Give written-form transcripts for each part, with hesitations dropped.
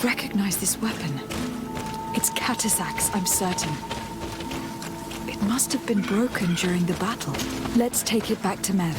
recognize this weapon. It's Katasax, I'm certain. It must have been broken during the battle. Let's take it back to Mev.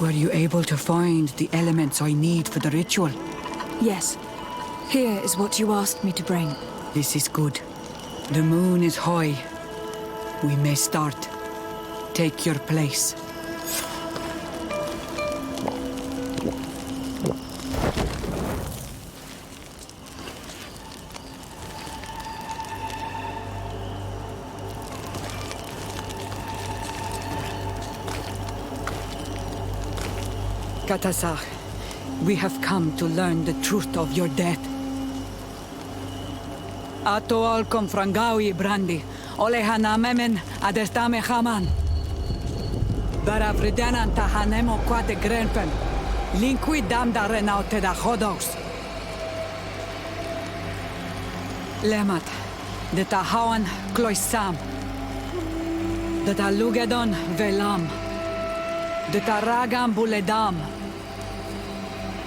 Were you able to find the elements I need for the ritual? Yes. Here is what you asked me to bring. This is good. The moon is high. We may start. Take your place. Katasar, we have come to learn the truth of your death. Ato al confrangawi brandi, olehana memen adestame haman. Baravridenan tahanemo quate grenpen, linqui damda renaute da hodos. Lemat, de tahawan kloisam, de talugedon velam, de taragam buledam,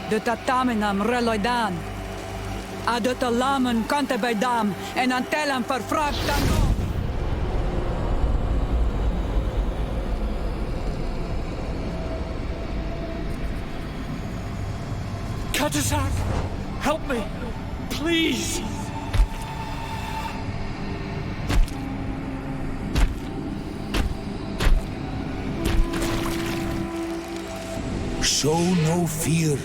de tatamenam reloidan, de talamen kantebedam en antelam verfrachtan. Katasak! Help me! Please! Show no fear.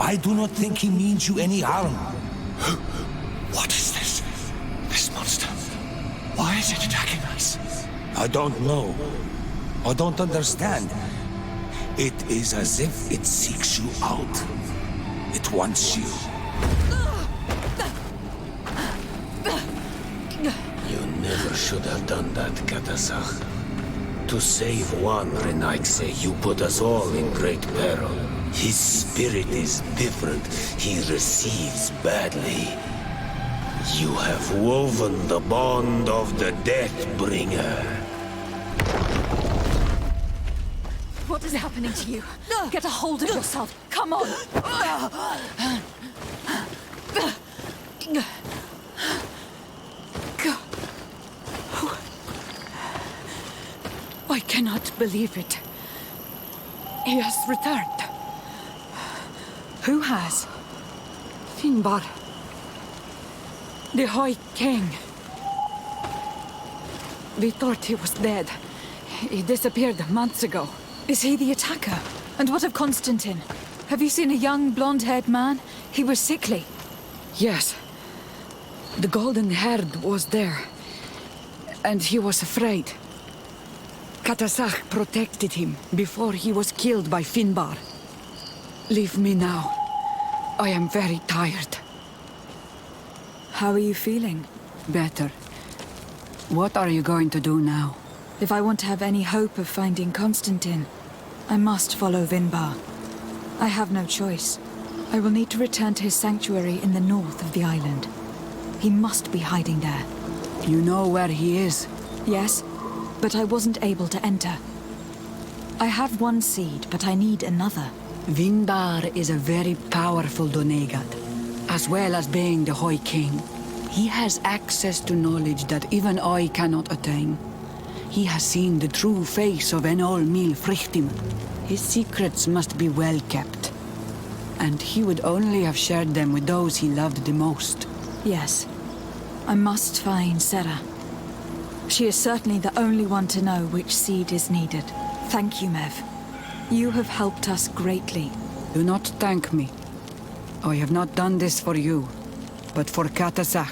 I do not think he means you any harm. What is this? This monster? Why is it attacking us? I don't know. I don't understand. It is as if it seeks you out. It wants you. You never should have done that, Katasak. To save one, Renaitse, you put us all in great peril. His spirit is different. He receives badly. You have woven the bond of the Deathbringer. What is happening to you? Get a hold of yourself. Come on. I cannot believe it. He has returned. Who has? Finbar. The High King. We thought he was dead. He disappeared months ago. Is he the attacker? And what of Constantine? Have you seen a young blonde-haired man? He was sickly. Yes. The golden-haired was there. And he was afraid. Katasak protected him before he was killed by Finbar. Leave me now. I am very tired. How are you feeling? Better. What are you going to do now? If I want to have any hope of finding Constantine, I must follow Vinbar. I have no choice. I will need to return to his sanctuary in the north of the island. He must be hiding there. You know where he is? Yes, but I wasn't able to enter. I have one seed, but I need another. Vinbar is a very powerful Donegat, as well as being the High King. He has access to knowledge that even I cannot attain. He has seen the true face of Enol Mil Frichtim. His secrets must be well kept. And he would only have shared them with those he loved the most. Yes. I must find Sarah. She is certainly the only one to know which seed is needed. Thank you, Mev. You have helped us greatly. Do not thank me. I have not done this for you, but for Katasak.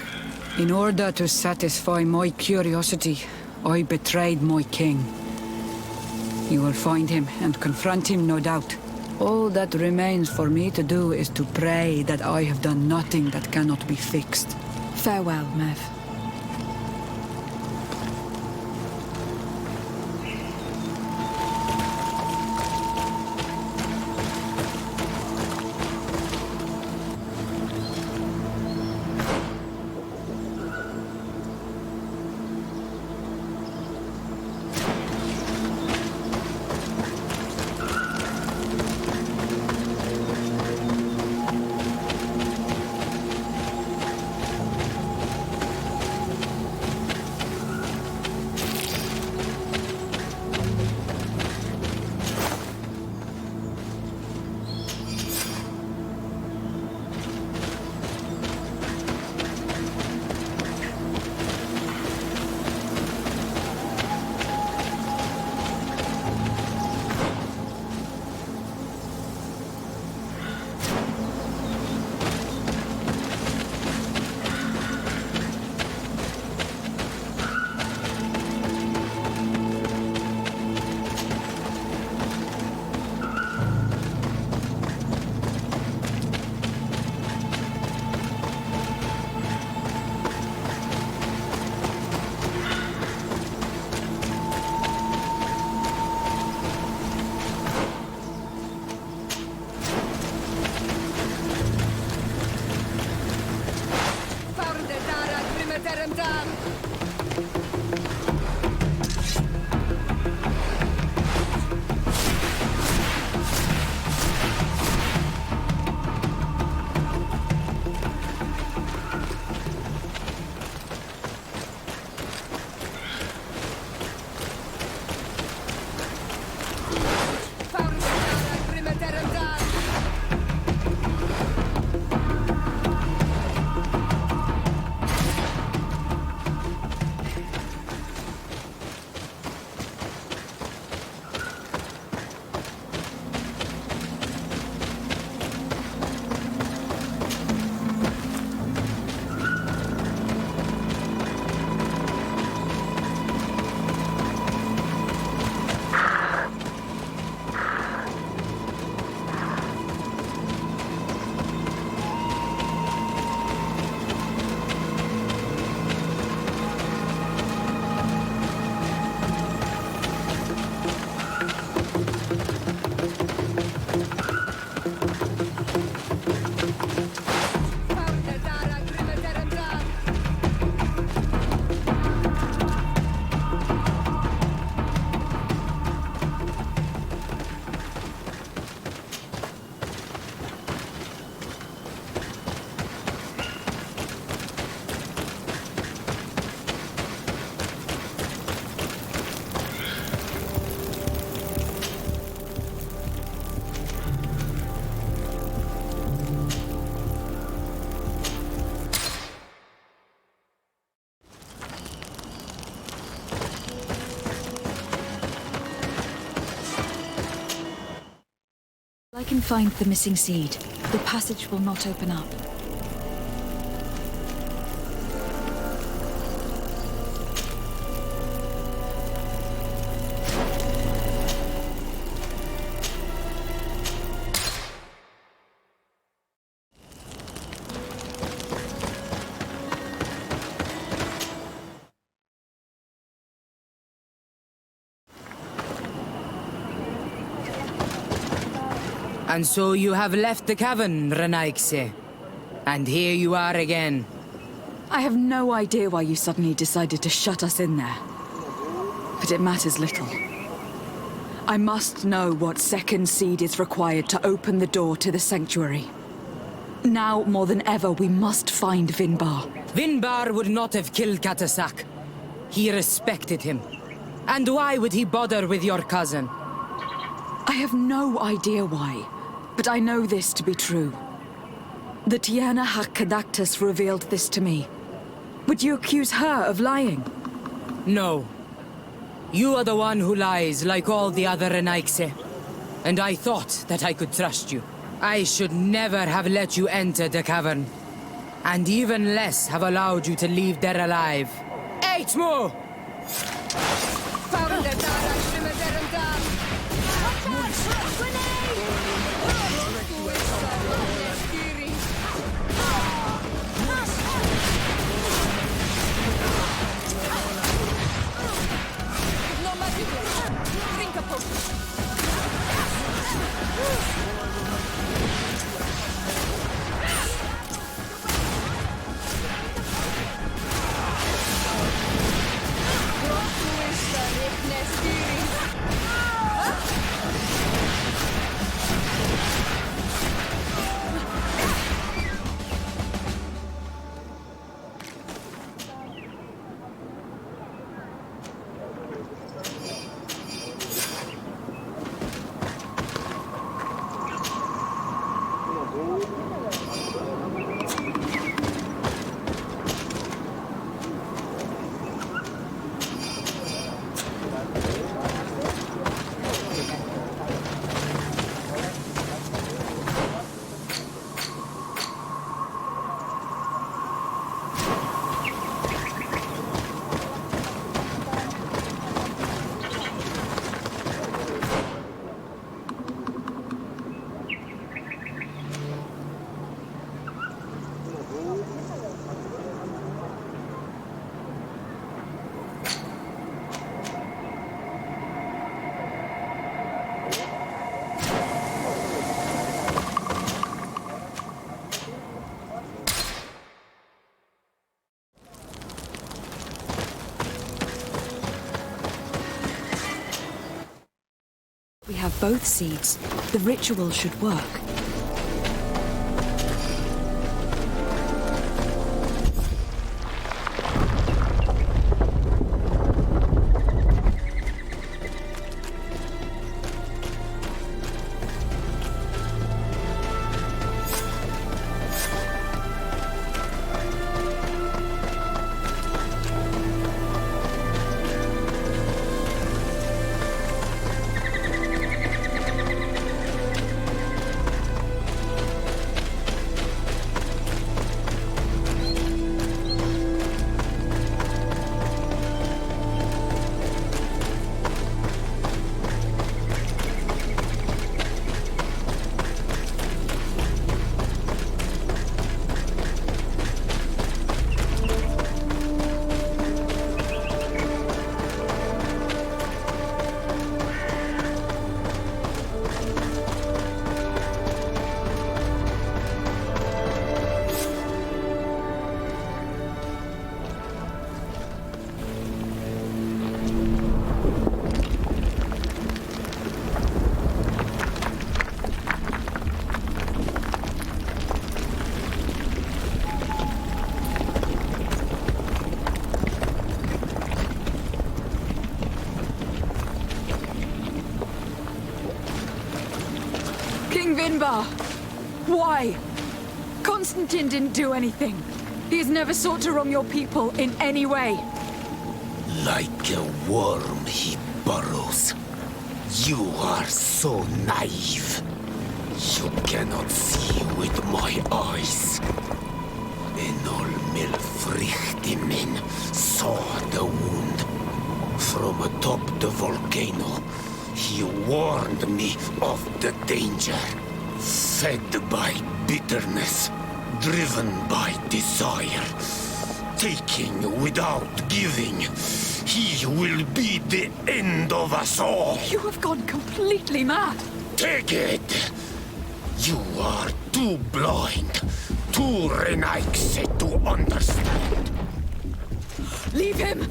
In order to satisfy my curiosity, I betrayed my king. You will find him and confront him, no doubt. All that remains for me to do is to pray that I have done nothing that cannot be fixed. Farewell, Mev. I can find the missing seed. The passage will not open up. And so you have left the cavern, Renaigse. And here you are again. I have no idea why you suddenly decided to shut us in there. But it matters little. I must know what second seed is required to open the door to the sanctuary. Now, more than ever, we must find Vinbar. Vinbar would not have killed Katasak. He respected him. And why would he bother with your cousin? I have no idea why, but I know this to be true. The Tiana Hakkadactus revealed this to me. Would you accuse her of lying? No. You are the one who lies like all the other Renaigse. And I thought that I could trust you. I should never have let you enter the cavern. And even less have allowed you to leave there alive. Eight more! We have both seeds. The ritual should work. Vinbar! Why? Constantine didn't do anything. He has never sought to wrong your people in any way. Like a worm he burrows. You are so naive. you cannot see with my eyes. Enol Milfrichtimin saw the wound. From atop the volcano, he warned me of the danger. Fed by bitterness, driven by desire, taking without giving, he will be the end of us all. You have gone completely mad. Take it! You are too blind, too Renaix to understand. Leave him!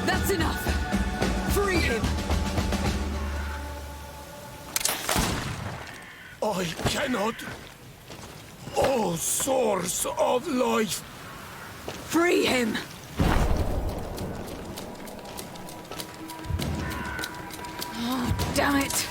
That's enough! Free him! I cannot. O source of life! Free him! Oh, damn it!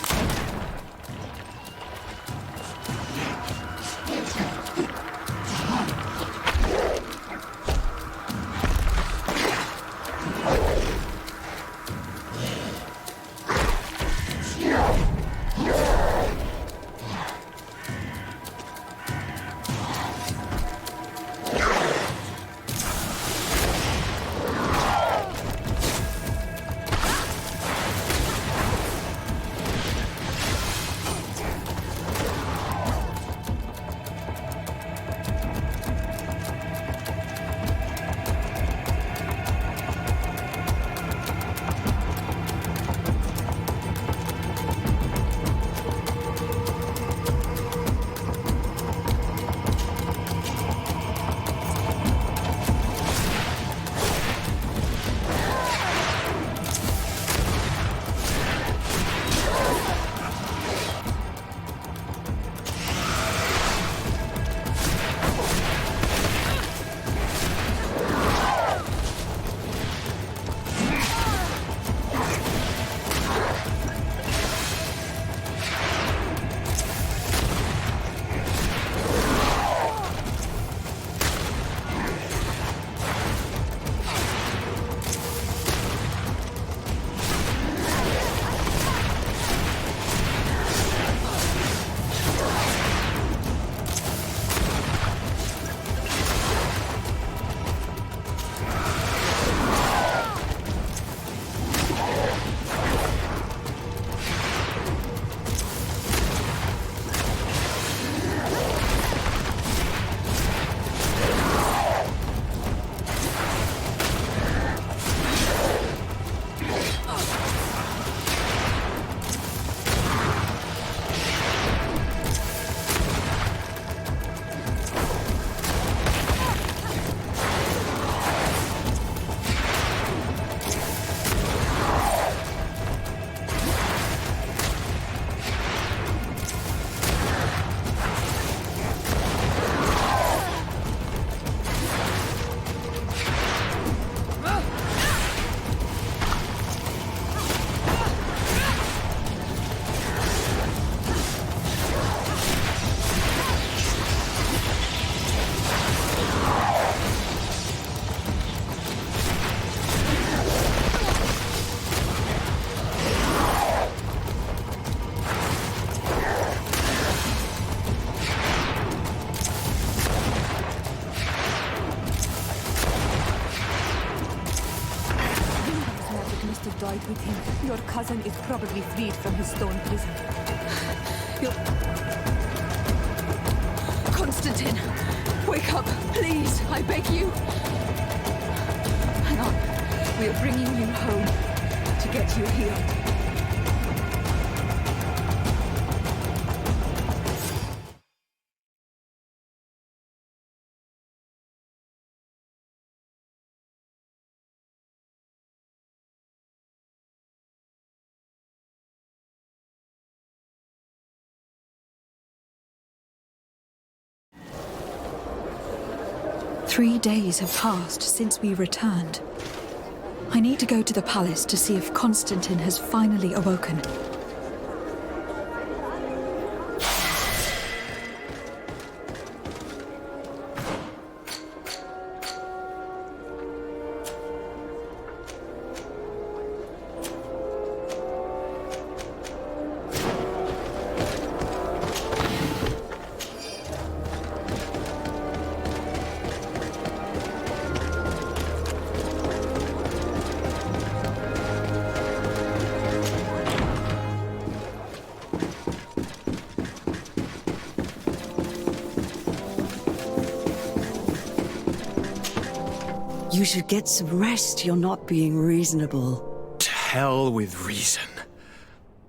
died with him. Your cousin is probably freed from his stone prison. Constantine, wake up, please, I beg you. Hang on, we are bringing you home to get you healed. 3 days have passed since we returned. I need to go to the palace to see if Constantine has finally awoken. You should get some rest. You're not being reasonable. To hell with reason.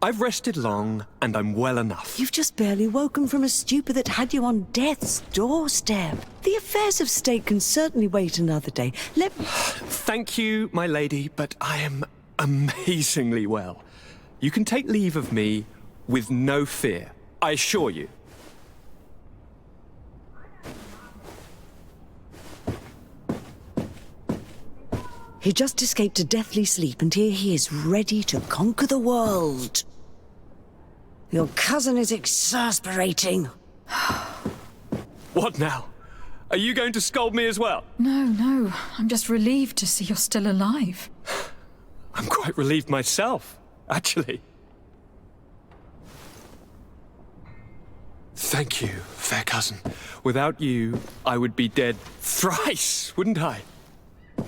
I've rested long, and I'm well enough. You've just barely woken from a stupor that had you on death's doorstep. The affairs of state can certainly wait another day. Thank you, my lady, but I am amazingly well. You can take leave of me with no fear, I assure you. He just escaped a deathly sleep, and here he is, ready to conquer the world. Your cousin is exasperating. What now? Are you going to scold me as well? No. I'm just relieved to see you're still alive. I'm quite relieved myself, actually. Thank you, fair cousin. Without you, I would be dead thrice, wouldn't I?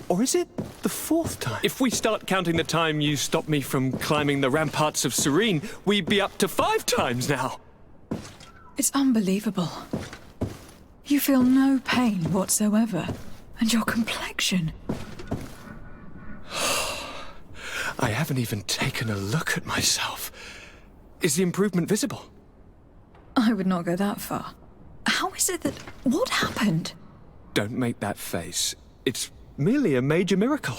Or is it the 4th time? If we start counting the time you stopped me from climbing the ramparts of Serene, we'd be up to 5 times now. It's unbelievable. You feel no pain whatsoever. And your complexion. I haven't even taken a look at myself. Is the improvement visible? I would not go that far. How is it that... What happened? Don't make that face. It's merely a major miracle.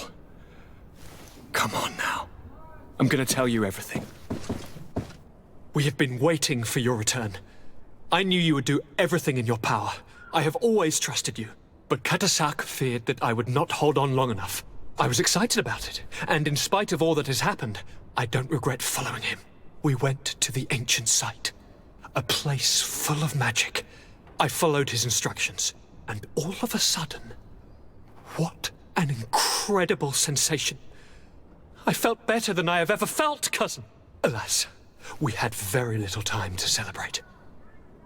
Come on now. I'm going to tell you everything. We have been waiting for your return. I knew you would do everything in your power. I have always trusted you. But Katasak feared that I would not hold on long enough. I was excited about it, and in spite of all that has happened, I don't regret following him. We went to the ancient site, a place full of magic. I followed his instructions, and all of a sudden, what an incredible sensation. I felt better than I have ever felt, cousin. Alas, we had very little time to celebrate.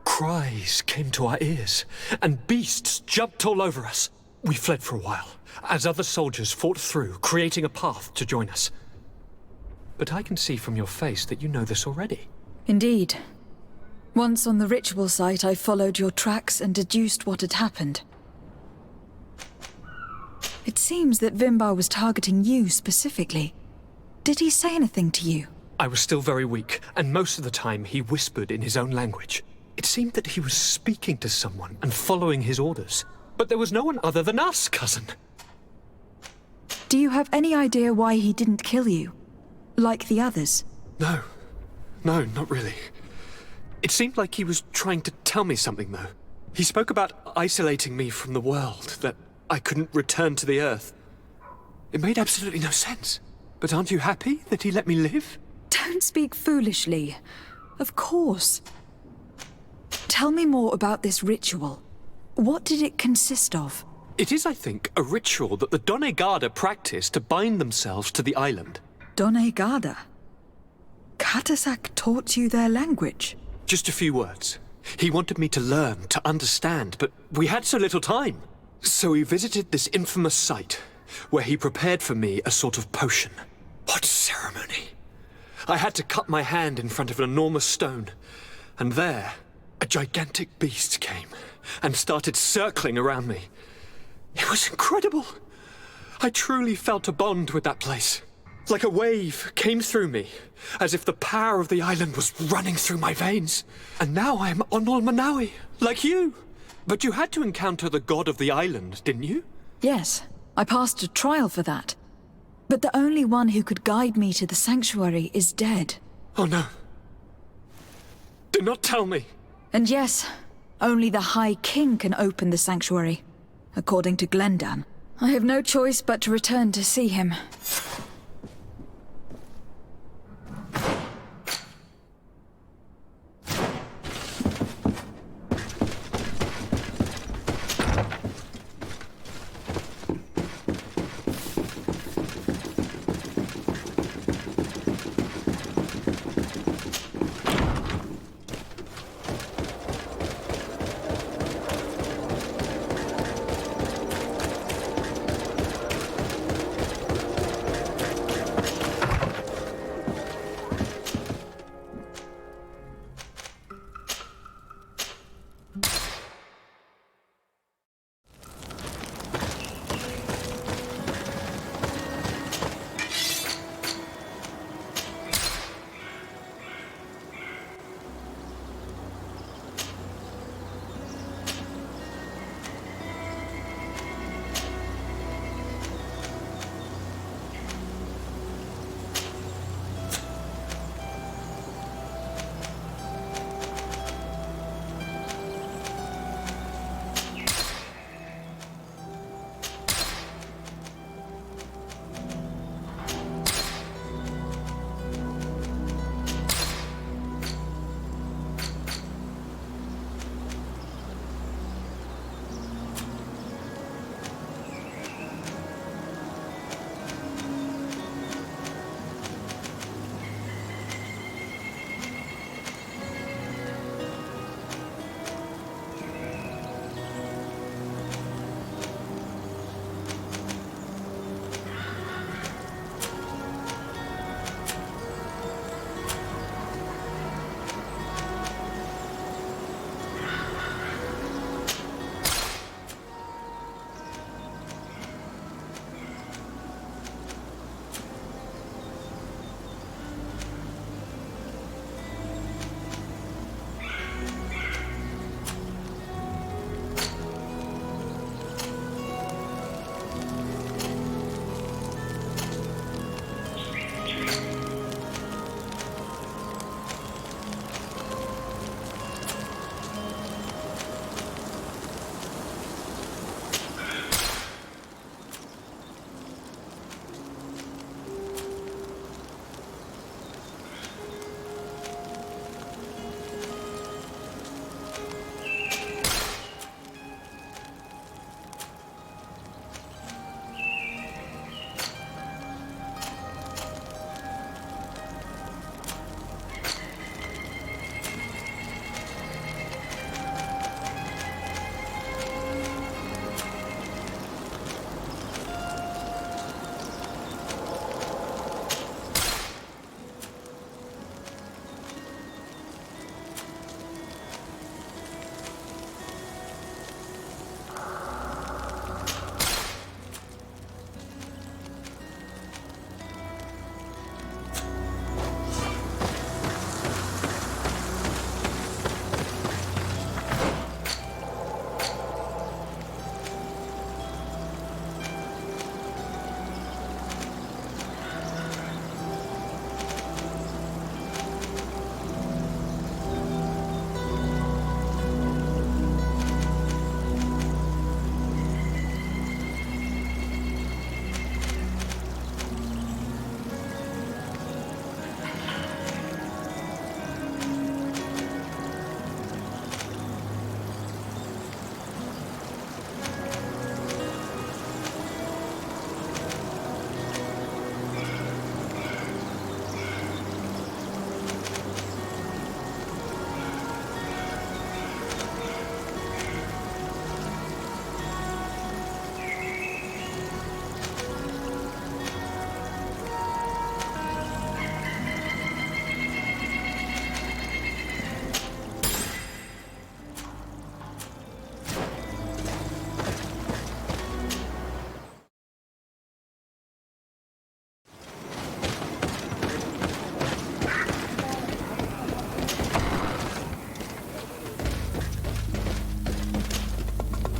Cries came to our ears, and beasts jumped all over us. We fled for a while, as other soldiers fought through, creating a path to join us. But I can see from your face that you know this already. Indeed. Once on the ritual site, I followed your tracks and deduced what had happened. It seems that Vimbar was targeting you specifically. Did he say anything to you? I was still very weak, and most of the time he whispered in his own language. It seemed that he was speaking to someone and following his orders. But there was no one other than us, cousin. Do you have any idea why he didn't kill you? Like the others? No, not really. It seemed like he was trying to tell me something, though. He spoke about isolating me from the world, that I couldn't return to the Earth. It made absolutely no sense. But aren't you happy that he let me live? Don't speak foolishly. Of course. Tell me more about this ritual. What did it consist of? It is, I think, a ritual that the Donegada practice to bind themselves to the island. Donegada? Katasak taught you their language? Just a few words. He wanted me to learn, to understand, but we had so little time. So we visited this infamous site, where he prepared for me a sort of potion. What ceremony! I had to cut my hand in front of an enormous stone, and there, a gigantic beast came and started circling around me. It was incredible. I truly felt a bond with that place. Like a wave came through me, as if the power of the island was running through my veins. And now I am Onol Manawi, like you. But you had to encounter the god of the island, didn't you? Yes, I passed a trial for that. But the only one who could guide me to the sanctuary is dead. Oh no. Do not tell me. And yes, only the High King can open the sanctuary. according to Glendan. I have no choice but to return to see him.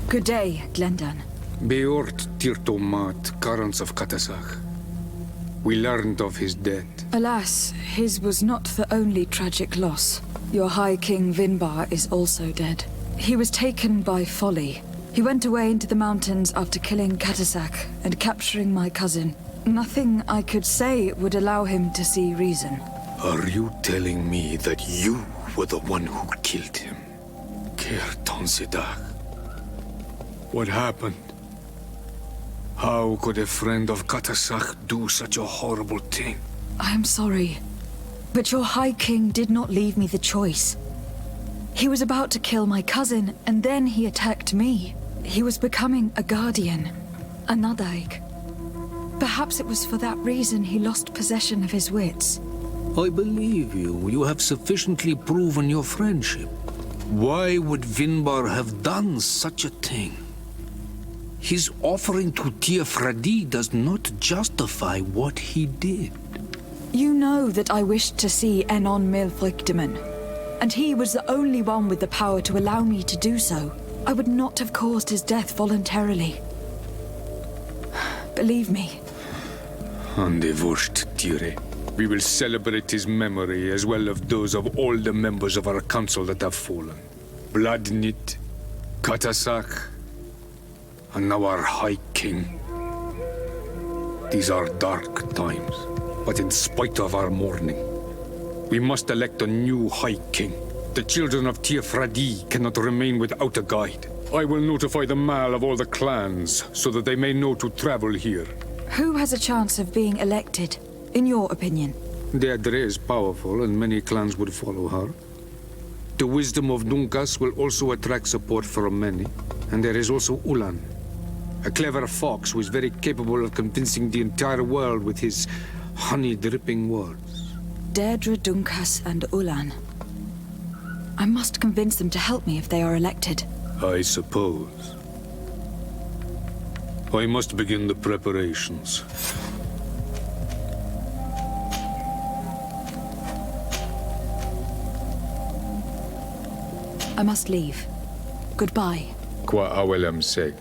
Good day, Glendan. Beort Tirtomat, Karans of Katasach. We learned of his death. Alas, his was not the only tragic loss. Your High King Vinbar is also dead. He was taken by folly. He went away into the mountains after killing Katasak and capturing my cousin. Nothing I could say would allow him to see reason. Are you telling me that you were the one who killed him? Sebatang. What happened? How could a friend of Katasak do such a horrible thing? I am sorry, but your High King did not leave me the choice. He was about to kill my cousin, and then he attacked me. He was becoming a guardian, a Nadaig. Perhaps it was for that reason he lost possession of his wits. I believe you. You have sufficiently proven your friendship. Why would Vinbar have done such a thing? His offering to Tiafradi does not justify what he did. You know that I wished to see Enon Milfrichteman, and he was the only one with the power to allow me to do so. I would not have caused his death voluntarily. Believe me. Andevurst, Tire. We will celebrate his memory as well as those of all the members of our council that have fallen. Bladnit, Katasak, and now our High King. These are dark times, but in spite of our mourning, we must elect a new High King. The children of Tiafradi cannot remain without a guide. I will notify the Mal of all the clans so that they may know to travel here. Who has a chance of being elected, in your opinion? Deirdre is powerful and many clans would follow her. The wisdom of Dunkas will also attract support from many. And there is also Ulan, a clever fox who is very capable of convincing the entire world with his honey-dripping words. Deirdre, Dunkas, and Ulan. I must convince them to help me if they are elected. I suppose. I must begin the preparations. I must leave. Goodbye. Qua awelem seg.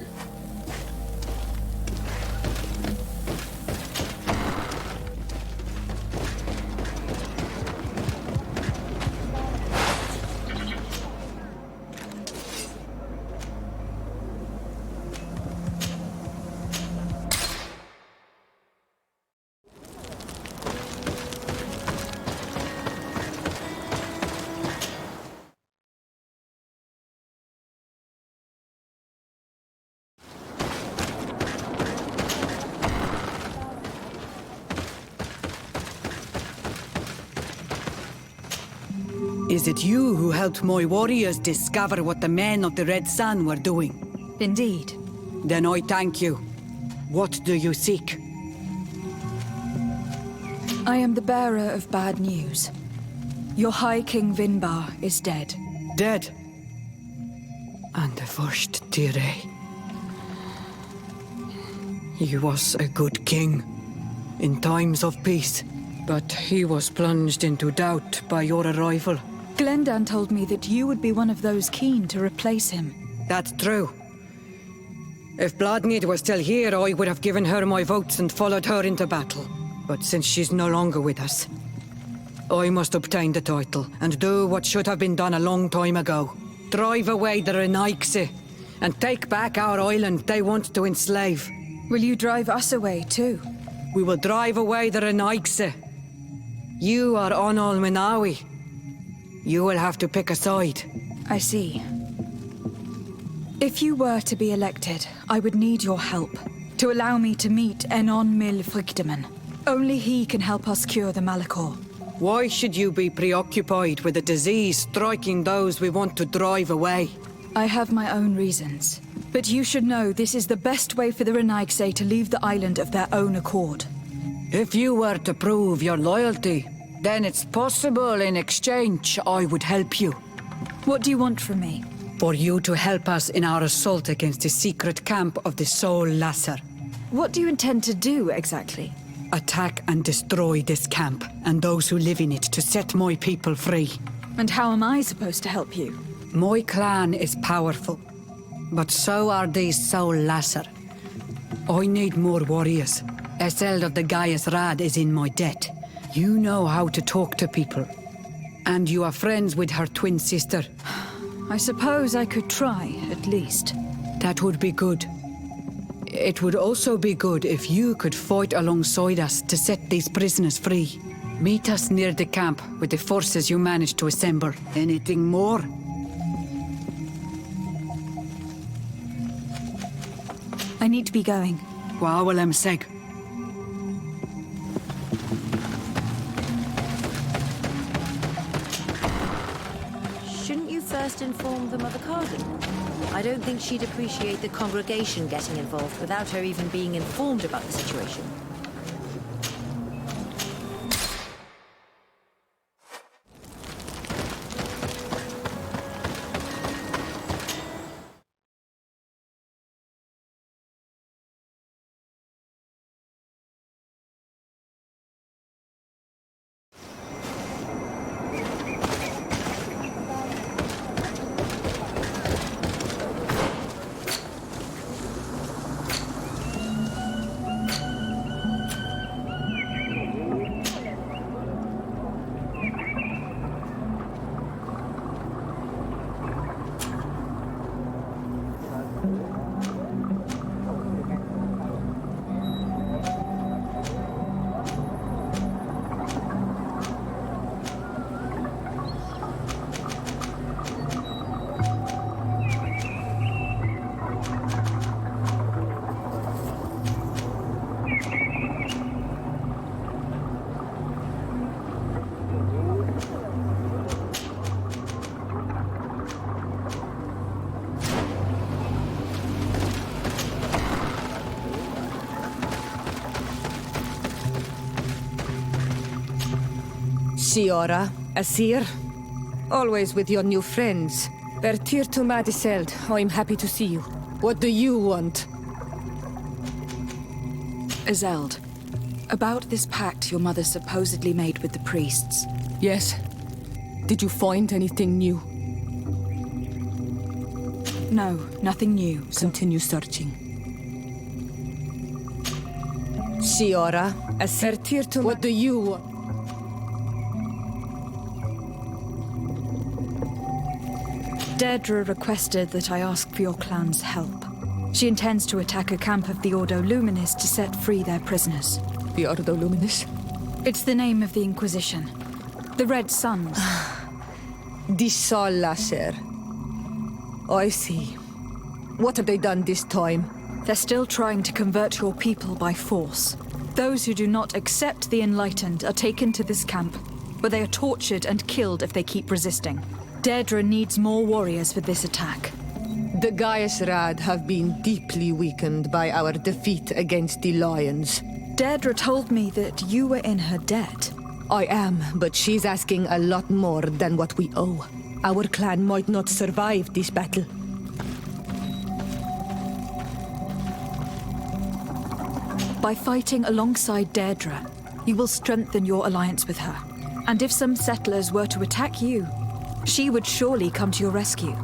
Is it you who helped my warriors discover what the men of the Red Sun were doing? Indeed. Then I thank you. What do you seek? I am the bearer of bad news. Your High King Vinbar is dead. Dead? And the first Tire. He was a good king in times of peace, but he was plunged into doubt by your arrival. Glendan told me that you would be one of those keen to replace him. That's true. If Bladnid was still here, I would have given her my votes and followed her into battle. But since she's no longer with us, I must obtain the title and do what should have been done a long time ago. Drive away the Renaigse and take back our island they want to enslave. Will you drive us away too? We will drive away the Renaigse. You are Onol Menawi. You will have to pick a side. I see. If you were to be elected, I would need your help to allow me to meet Enon Milfrichteman. Only he can help us cure the Malachor. Why should you be preoccupied with a disease striking those we want to drive away? I have my own reasons. But you should know this is the best way for the Renaigse to leave the island of their own accord. If you were to prove your loyalty, then it's possible in exchange I would help you. What do you want from me? For you to help us in our assault against the secret camp of the Soul Lasser. What do you intend to do, exactly? Attack and destroy this camp, and those who live in it, to set my people free. And how am I supposed to help you? My clan is powerful, but so are these Soul Lasser. I need more warriors. Eseld of the Gaius Rad is in my debt. You know how to talk to people. And you are friends with her twin sister. I suppose I could try, at least. That would be good. It would also be good if you could fight alongside us to set these prisoners free. Meet us near the camp with the forces you managed to assemble. Anything more? I need to be going. Waawalam seg. Shouldn't you first inform the Mother Cardinal? I don't think she'd appreciate the congregation getting involved without her even being informed about the situation. Siora, Asir, always with your new friends. Bertir to Madiseld, I'm happy to see you. What do you want? Azeld, about this pact your mother supposedly made with the priests. Yes. Did you find anything new? No, nothing new. Continue searching. Siora, Asir, Bertir to what do you want? Deirdre requested that I ask for your clan's help. She intends to attack a camp of the Ordo Luminis to set free their prisoners. The Ordo Luminis? It's the name of the Inquisition. The Red Suns. The Sol Lasser. I see. What have they done this time? They're still trying to convert your people by force. Those who do not accept the Enlightened are taken to this camp, where they are tortured and killed if they keep resisting. Deirdre needs more warriors for this attack. The Gaius Rad have been deeply weakened by our defeat against the Lions. Deirdre told me that you were in her debt. I am, but she's asking a lot more than what we owe. Our clan might not survive this battle. By fighting alongside Deirdre, you will strengthen your alliance with her. And if some settlers were to attack you, she would surely come to your rescue.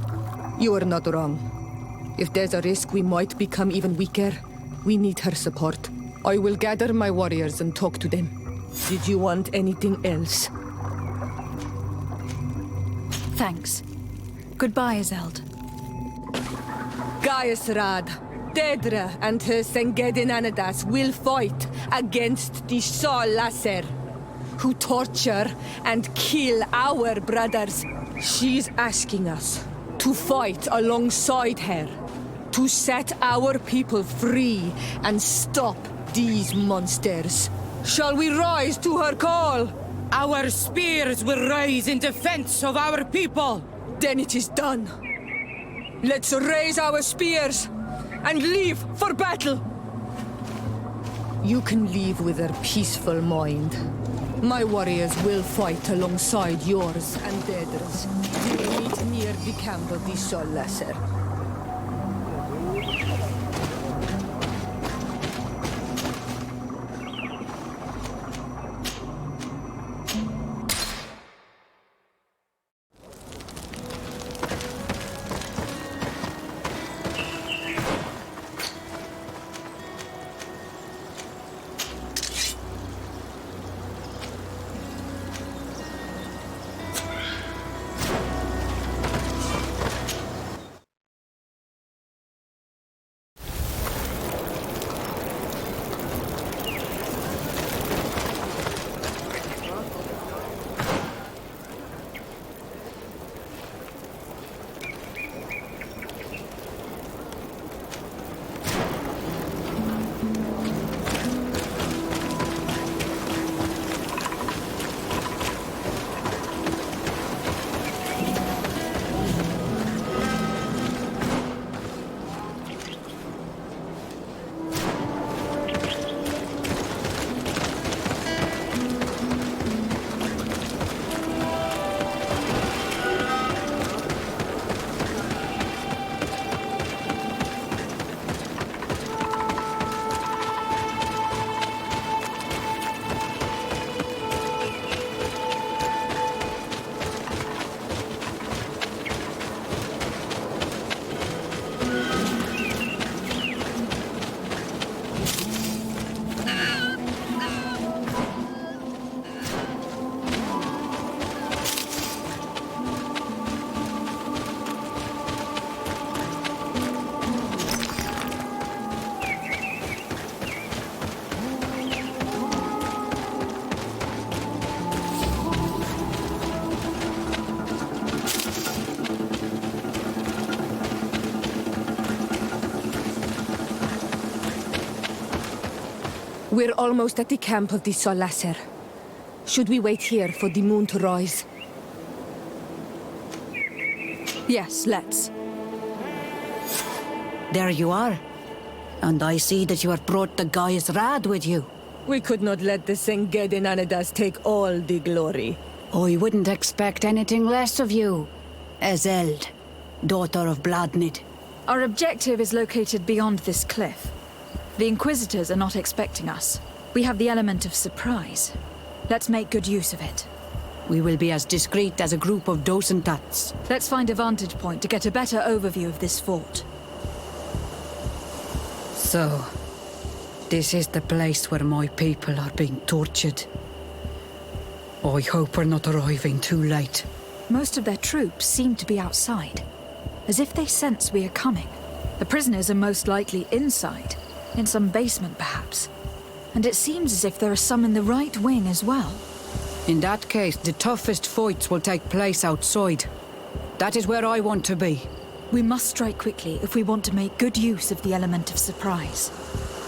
You are not wrong. If there's a risk we might become even weaker, we need her support. I will gather my warriors and talk to them. Did you want anything else? Thanks. Goodbye, Azeld. Gaius Rad, Deirdre and her Sengedin Anadas will fight against the Sol Lasser, who torture and kill our brothers. She's asking us to fight alongside her, to set our people free and stop these monsters. Shall we rise to her call? Our spears will rise in defense of our people. Then it is done. Let's raise our spears and leave for battle. You can leave with a peaceful mind. My warriors will fight alongside yours and Deirdre's. We'll meet near the camp of the Sol Lasser. We're almost at the camp of the Sol Lasser. Should we wait here for the moon to rise? Yes, let's. There you are. And I see that you have brought the guy's Rad with you. We could not let the Sengedin Anadas take all the glory. I wouldn't expect anything less of you, Ezeld, daughter of Bladnid. Our objective is located beyond this cliff. The Inquisitors are not expecting us. We have the element of surprise. Let's make good use of it. We will be as discreet as a group of Dosentats. Let's find a vantage point to get a better overview of this fort. So, this is the place where my people are being tortured. I hope we're not arriving too late. Most of their troops seem to be outside, as if they sense we are coming. The prisoners are most likely inside, in some basement perhaps. And it seems as if there are some in the right wing as well. In that case, the toughest fights will take place outside. That is where I want to be. We must strike quickly if we want to make good use of the element of surprise.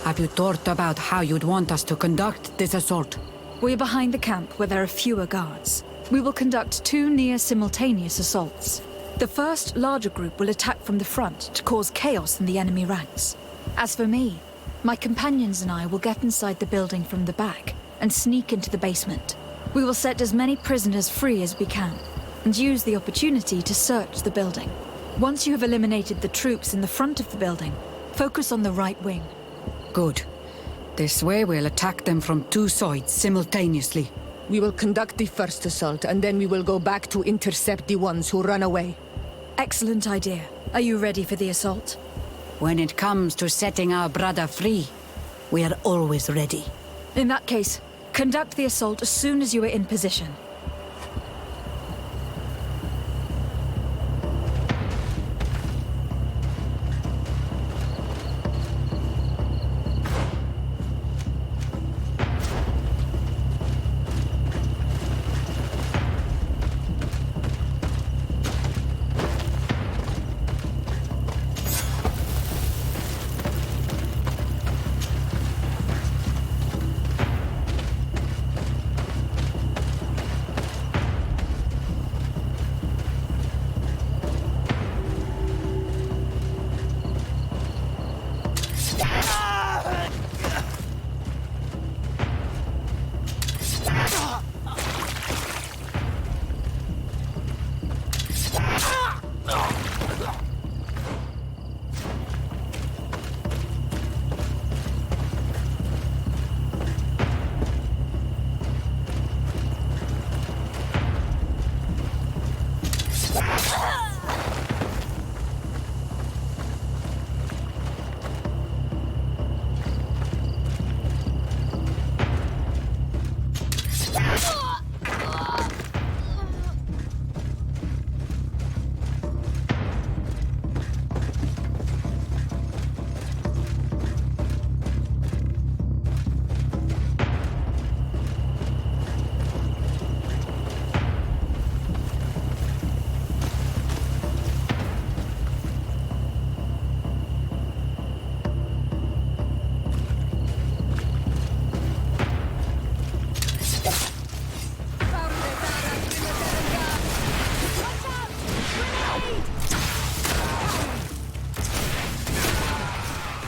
Have you thought about how you'd want us to conduct this assault? We're behind the camp where there are fewer guards. We will conduct 2 near-simultaneous assaults. The first, larger group will attack from the front to cause chaos in the enemy ranks. As for me, my companions and I will get inside the building from the back and sneak into the basement. We will set as many prisoners free as we can and use the opportunity to search the building. Once you have eliminated the troops in the front of the building, focus on the right wing. Good. This way we'll attack them from 2 sides simultaneously. We will conduct the first assault, and then we will go back to intercept the ones who run away. Excellent idea. Are you ready for the assault? When it comes to setting our brother free, we are always ready. In that case, conduct the assault as soon as you are in position.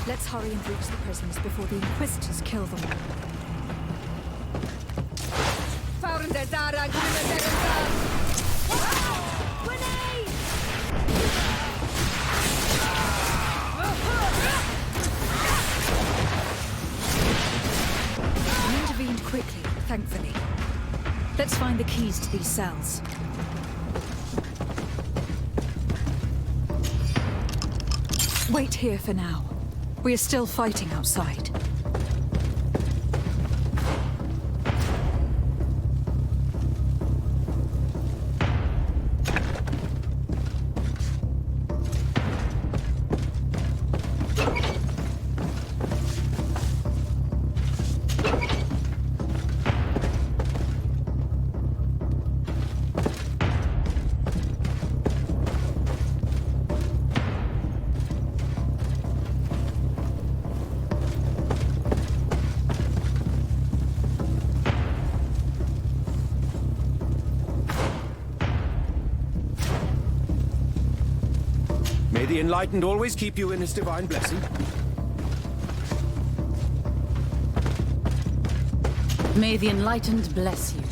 Let's hurry and reach the prisoners before the Inquisitors kill them all. We intervened quickly, thankfully. Let's find the keys to these cells. Wait here for now. We are still fighting outside. the enlightened always keep you in his divine blessing? May the enlightened bless you.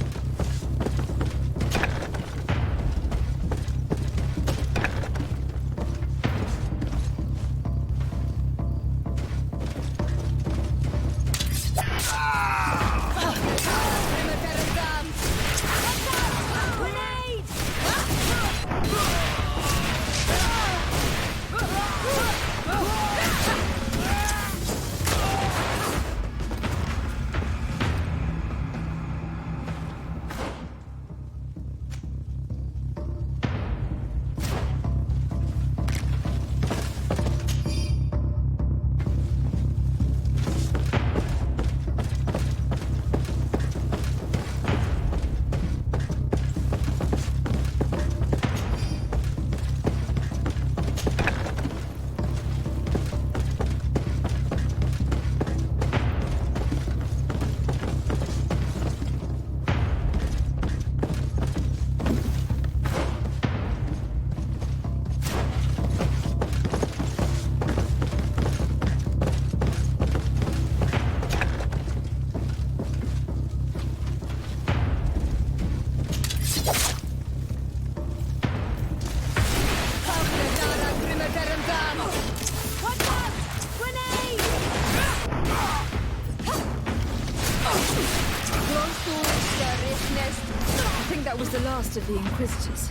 I think that was the last of the Inquisitors.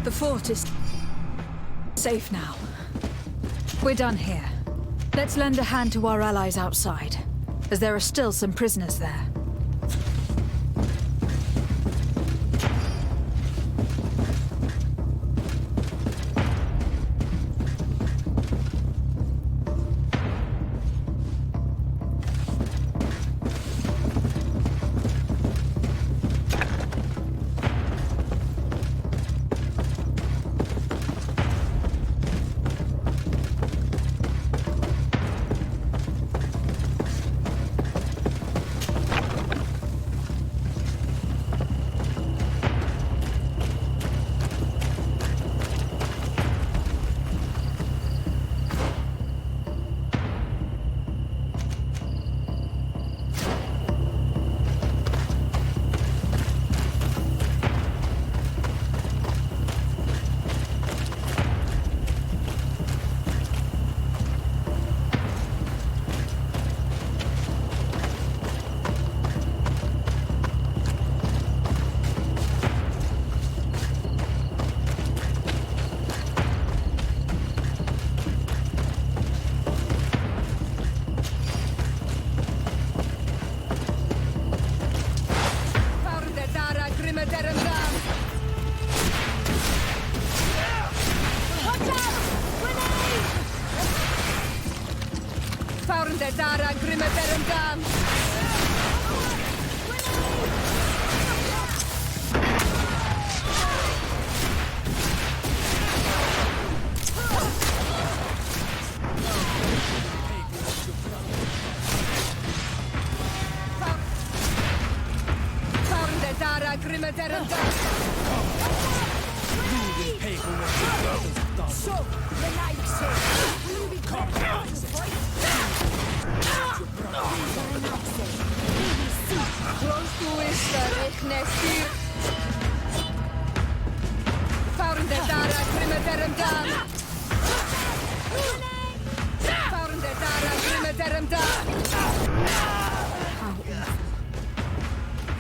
The fort is safe now. We're done here. Let's lend a hand to our allies outside, as there are still some prisoners there.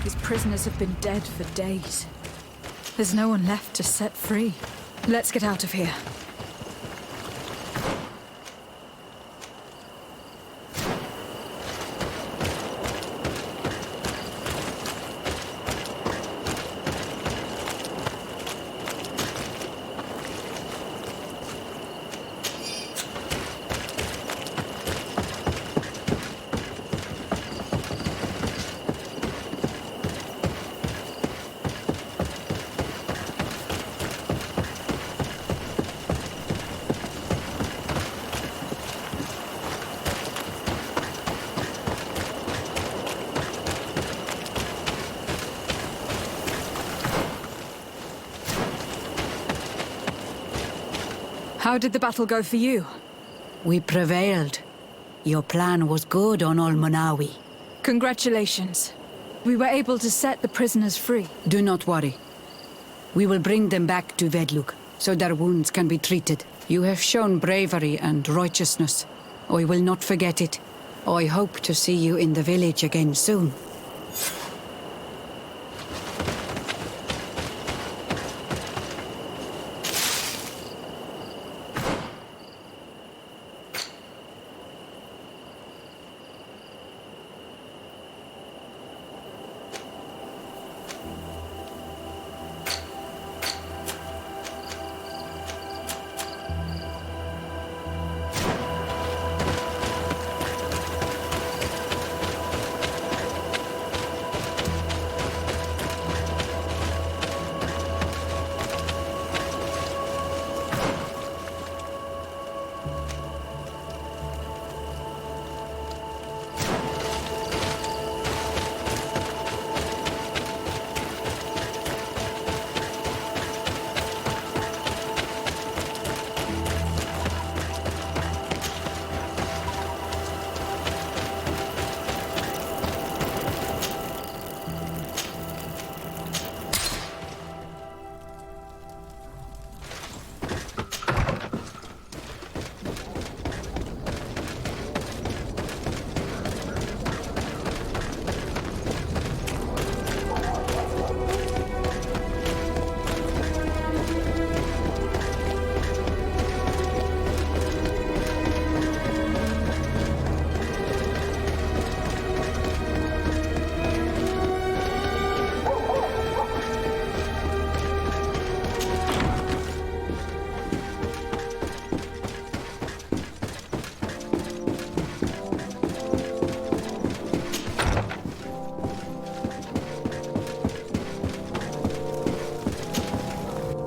These prisoners have been dead for days. There's no one left to set free. Let's get out of here. How did the battle go for you? We prevailed. Your plan was good on Olmonawi. Congratulations. We were able to set the prisoners free. Do not worry. We will bring them back to Vedlug, so their wounds can be treated. You have shown bravery and righteousness. I will not forget it. I hope to see you in the village again soon.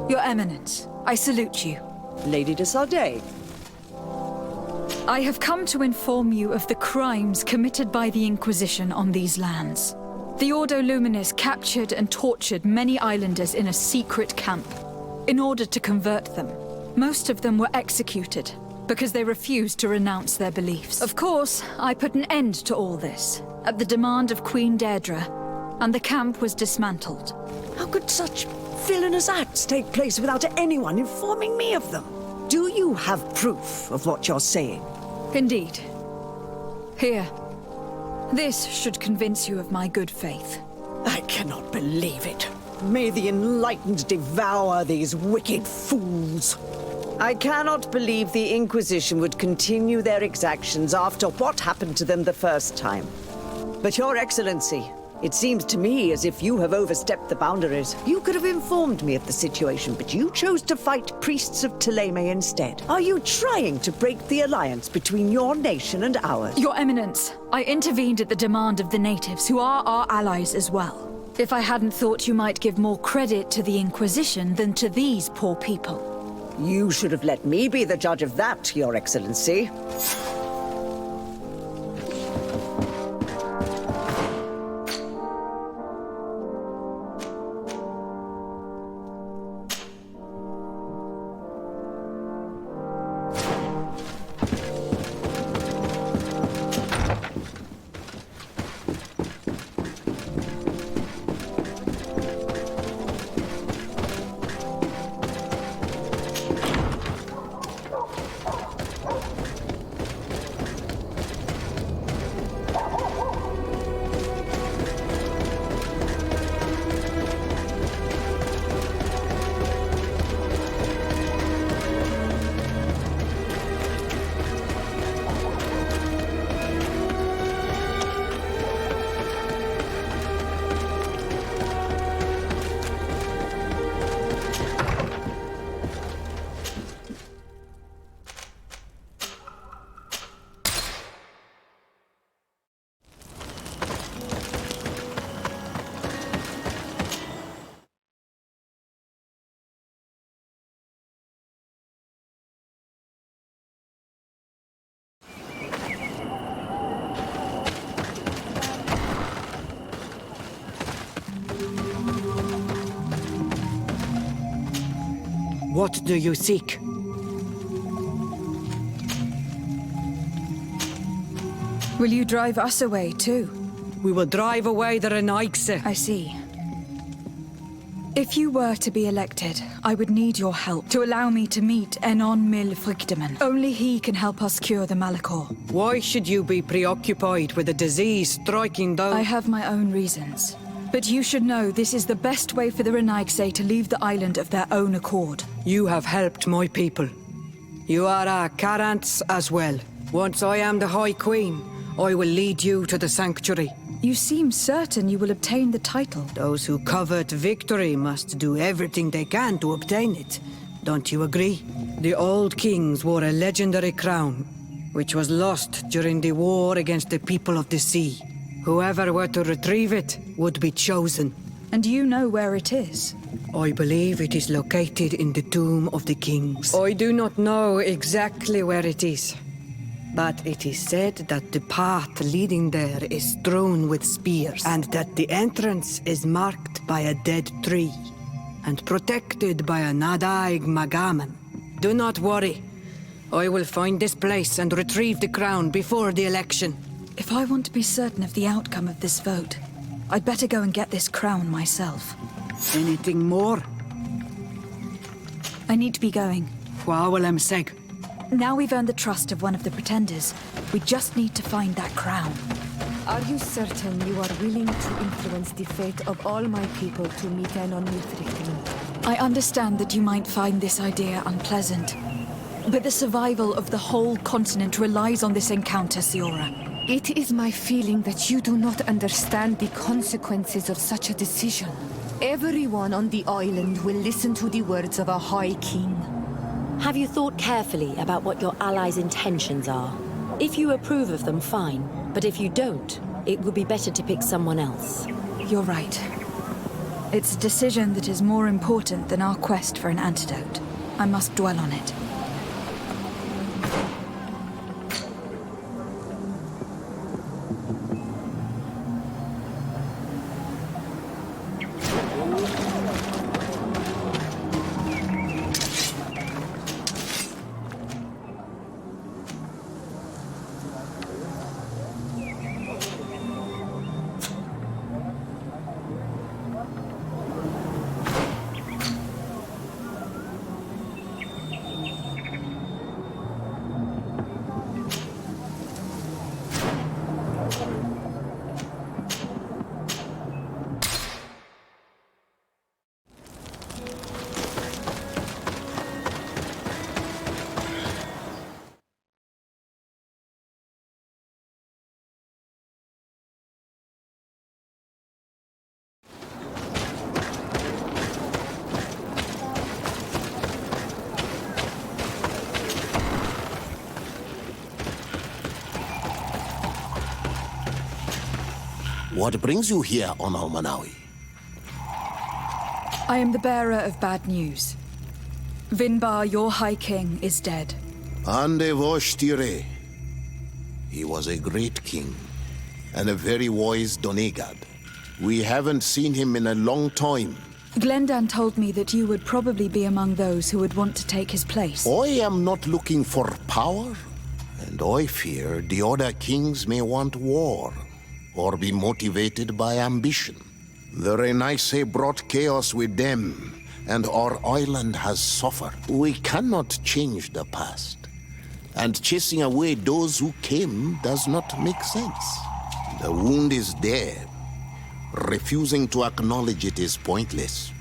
Your Eminence, I salute you. Lady de Sardet. I have come to inform you of the crimes committed by the Inquisition on these lands. The Ordo Luminis captured and tortured many islanders in a secret camp in order to convert them. Most of them were executed because they refused to renounce their beliefs. Of course, I put an end to all this at the demand of Queen Deirdre, and the camp was dismantled. How could such villainous acts take place without anyone informing me of them? Do you have proof of what you're saying? Indeed. Here. This should convince you of my good faith. I cannot believe it. May the enlightened devour these wicked fools. I cannot believe the Inquisition would continue their exactions after what happened to them the first time. But Your Excellency, it seems to me as if you have overstepped the boundaries. You could have informed me of the situation, but you chose to fight priests of Thélème instead. Are you trying to break the alliance between your nation and ours? Your Eminence, I intervened at the demand of the natives, who are our allies as well. If I hadn't thought you might give more credit to the Inquisition than to these poor people. You should have let me be the judge of that, Your Excellency. What do you seek? Will you drive us away too? We will drive away the Renaigse. I see. If you were to be elected, I would need your help to allow me to meet Enon Mil Frichtemann. Only he can help us cure the Malachor. Why should you be preoccupied with a disease striking those? I have my own reasons. But you should know this is the best way for the Renaigse to leave the island of their own accord. You have helped my people. You are our Karants as well. Once I am the High Queen, I will lead you to the sanctuary. You seem certain you will obtain the title. Those who covet victory must do everything they can to obtain it. Don't you agree? The old kings wore a legendary crown, which was lost during the war against the people of the sea. Whoever were to retrieve it would be chosen. And you know where it is? I believe it is located in the Tomb of the Kings. I do not know exactly where it is, but it is said that the path leading there is strewn with spears, and that the entrance is marked by a dead tree, and protected by a Nadaig Magaman. Do not worry. I will find this place and retrieve the crown before the election. If I want to be certain of the outcome of this vote, I'd better go and get this crown myself. Anything more? I need to be going. Seg. Now we've earned the trust of one of the pretenders. We just need to find that crown. Are you certain you are willing to influence the fate of all my people to meet Enon Mil Frichtemann? I understand that you might find this idea unpleasant, but the survival of the whole continent relies on this encounter, Siora. It is my feeling that you do not understand the consequences of such a decision. Everyone on the island will listen to the words of a High King. Have you thought carefully about what your allies' intentions are? If you approve of them, fine. But if you don't, it would be better to pick someone else. You're right. It's a decision that is more important than our quest for an antidote. I must dwell on it. What brings you here on Almanawi? I am the bearer of bad news. Vinbar, your High King, is dead. Ande Voshtire. He was a great king, and a very wise Donegad. We haven't seen him in a long time. Glendan told me that you would probably be among those who would want to take his place. I am not looking for power, and I fear the other kings may want war, or be motivated by ambition. The Renaigse brought chaos with them, and our island has suffered. We cannot change the past, and chasing away those who came does not make sense. The wound is there. Refusing to acknowledge it is pointless.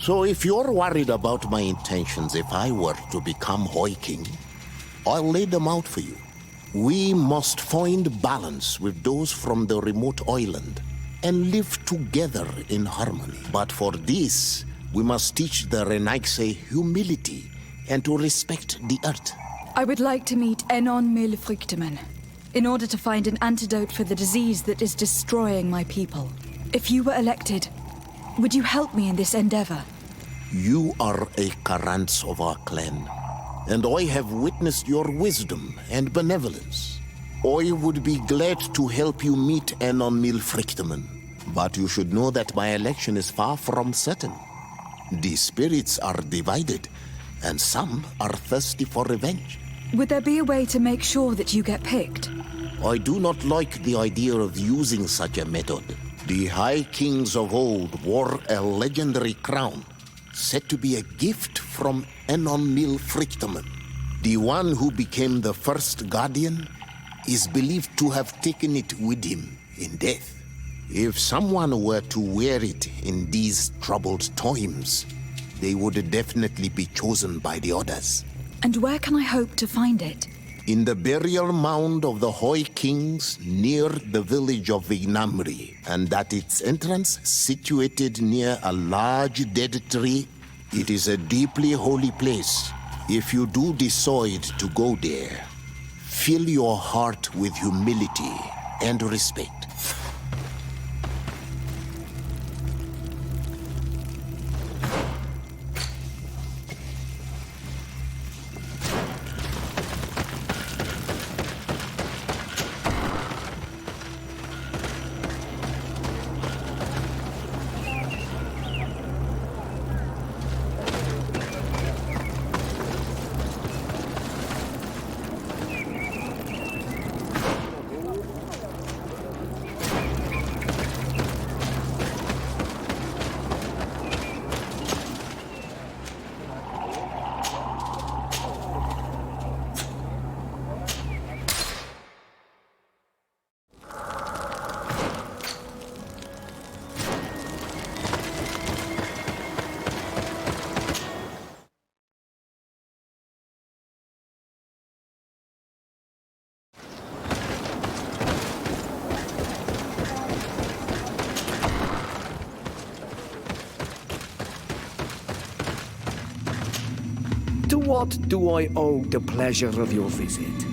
So if you're worried about my intentions if I were to become High King, I'll lay them out for you. We must find balance with those from the remote island and live together in harmony. But for this, we must teach the Renaigse humility and to respect the earth. I would like to meet Enon Mil Frichtemann in order to find an antidote for the disease that is destroying my people. If you were elected, would you help me in this endeavor? You are a Karants of our clan, and I have witnessed your wisdom and benevolence. I would be glad to help you meet Enon Mil Frichtemann, but you should know that my election is far from certain. The spirits are divided, and some are thirsty for revenge. Would there be a way to make sure that you get picked? I do not like the idea of using such a method. The High Kings of old wore a legendary crown, said to be a gift from Enon Mil Frictamen. The one who became the first guardian is believed to have taken it with him in death. If someone were to wear it in these troubled times, they would definitely be chosen by the others. And where can I hope to find it? In the burial mound of the Hoi Kings near the village of Vignamri, and at its entrance, situated near a large dead tree. It is a deeply holy place. If you do decide to go there, fill your heart with humility and respect. To what do I owe the pleasure of your visit?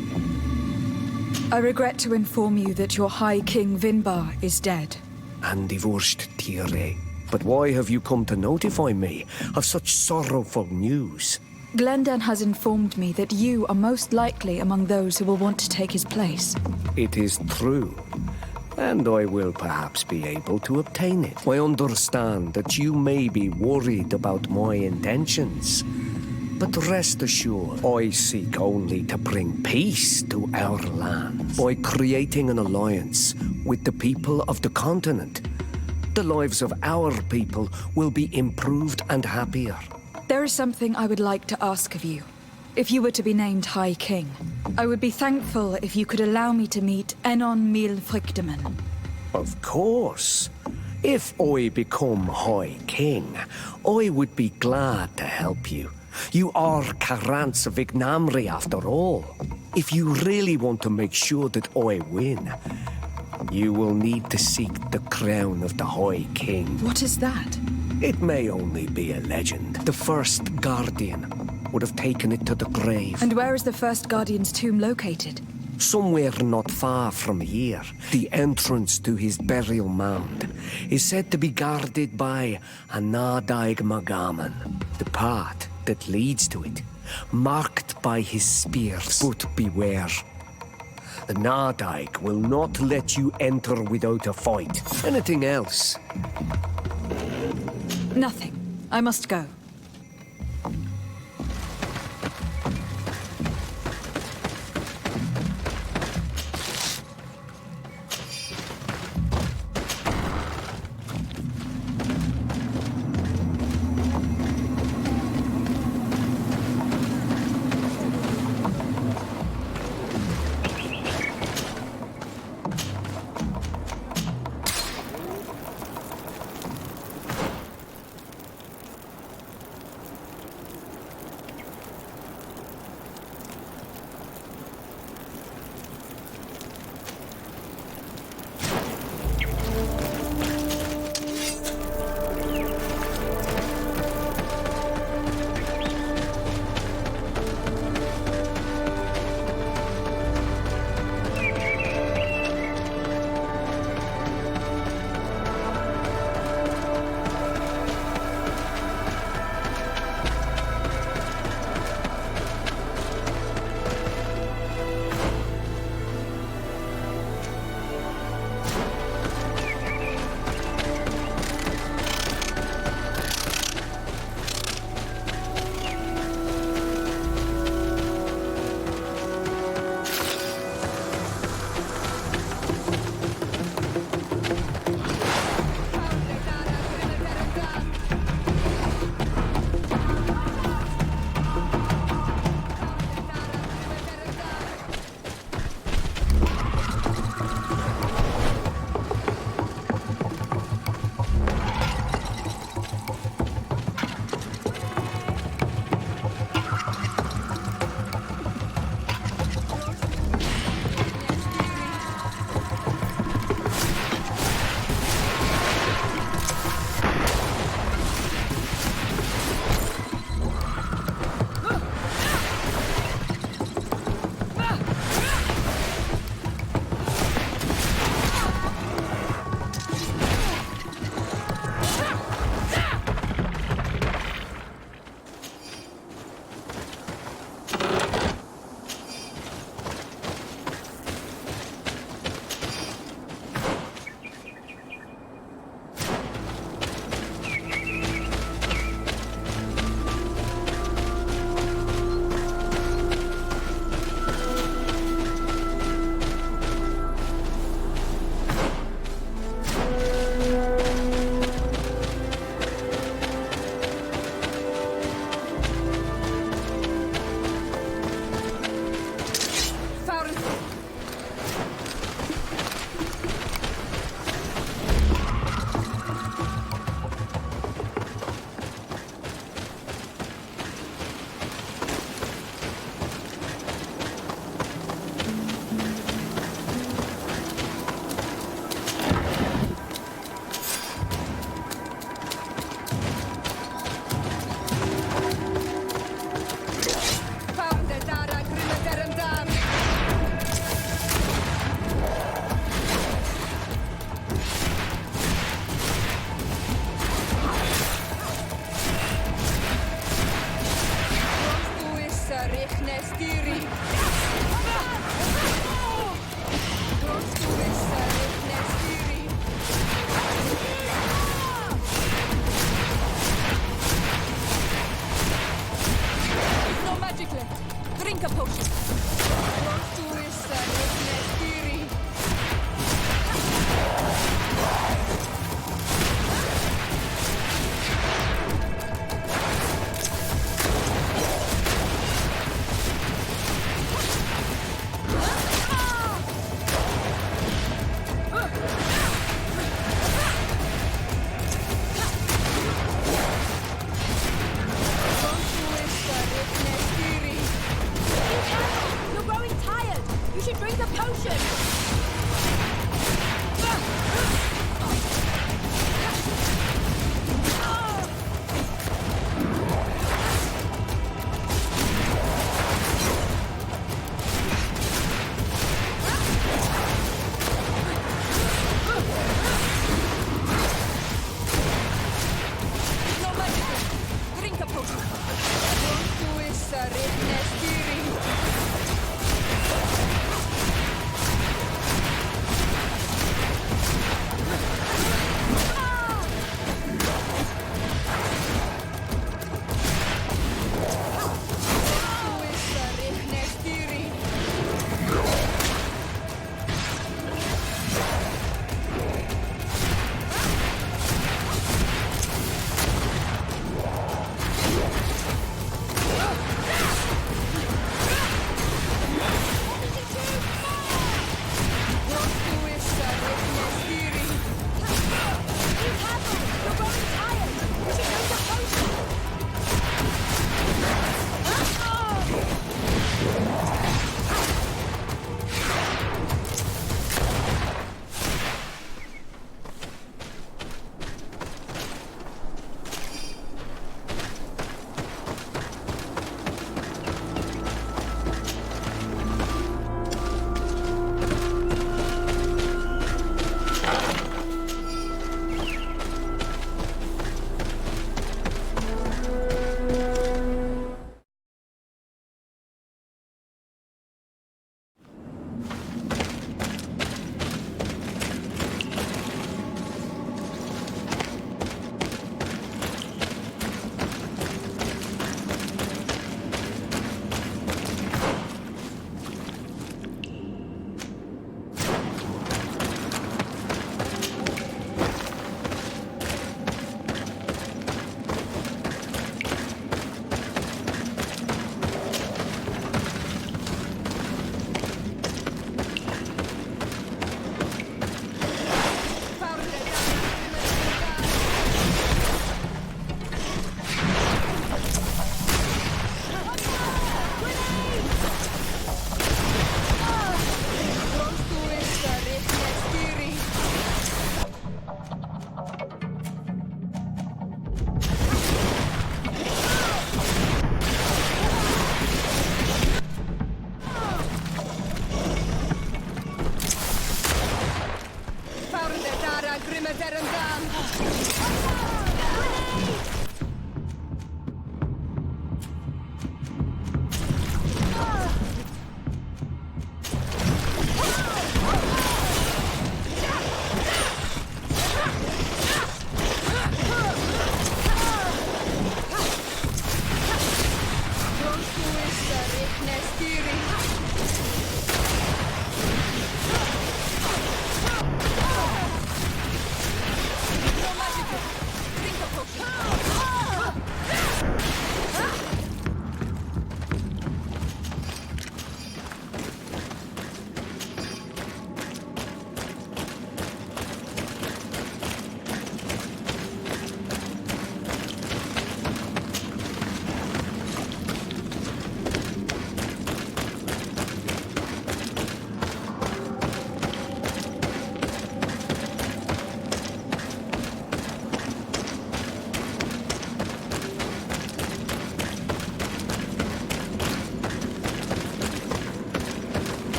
I regret to inform you that your High King Vinbar is dead. And divorced Tire. But why have you come to notify me of such sorrowful news? Glendan has informed me that you are most likely among those who will want to take his place. It is true. And I will perhaps be able to obtain it. I understand that you may be worried about my intentions. But rest assured, I seek only to bring peace to our land by creating an alliance with the people of the continent. The lives of our people will be improved and happier. There is something I would like to ask of you. If you were to be named High King, I would be thankful if you could allow me to meet Enon Mil Frictamen. Of course. If I become High King, I would be glad to help you. You are Karant's Vignamri after all. If you really want to make sure that I win, you will need to seek the crown of the High King. What is that? It may only be a legend. The first guardian would have taken it to the grave. And where is the first guardian's tomb located? Somewhere not far from here. The entrance to his burial mound is said to be guarded by a Nadaig Magaman. The path that leads to it, marked by his spears. But beware. The Nadaig will not let you enter without a fight. Anything else? Nothing. I must go.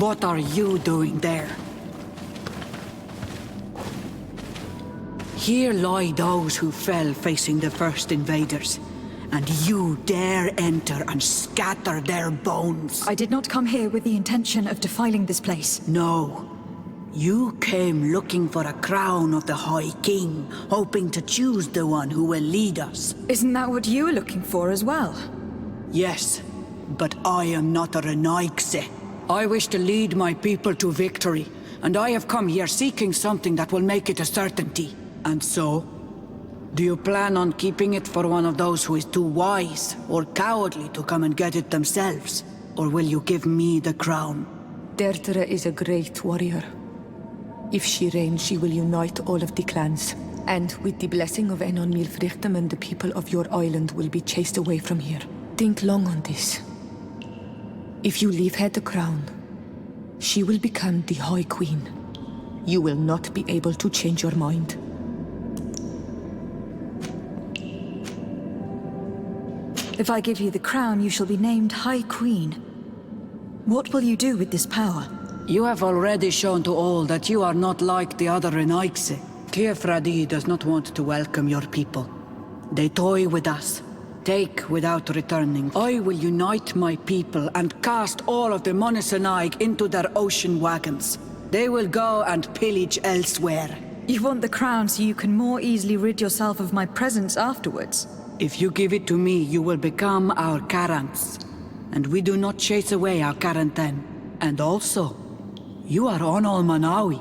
What are you doing there? Here lie those who fell facing the first invaders, and you dare enter and scatter their bones. I did not come here with the intention of defiling this place. No. You came looking for a crown of the High King, hoping to choose the one who will lead us. Isn't that what you were looking for as well? Yes, but I am not a Renaigse. I wish to lead my people to victory, and I have come here seeking something that will make it a certainty. And so, do you plan on keeping it for one of those who is too wise or cowardly to come and get it themselves? Or will you give me the crown? Deirdre is a great warrior. If she reigns, she will unite all of the clans. And with the blessing of Enon Milfrichtem, the people of your island will be chased away from here. Think long on this. If you leave her the crown, she will become the High Queen. You will not be able to change your mind. If I give you the crown, you shall be named High Queen. What will you do with this power? You have already shown to all that you are not like the other Renaigse. Kiefradi does not want to welcome your people. They toy with us, take without returning. I will unite my people and cast all of the Monesenaig into their ocean wagons. They will go and pillage elsewhere. You want the crown so you can more easily rid yourself of my presence afterwards? If you give it to me, you will become our Karants. And we do not chase away our Karanten. And also, you are Onol Manawi.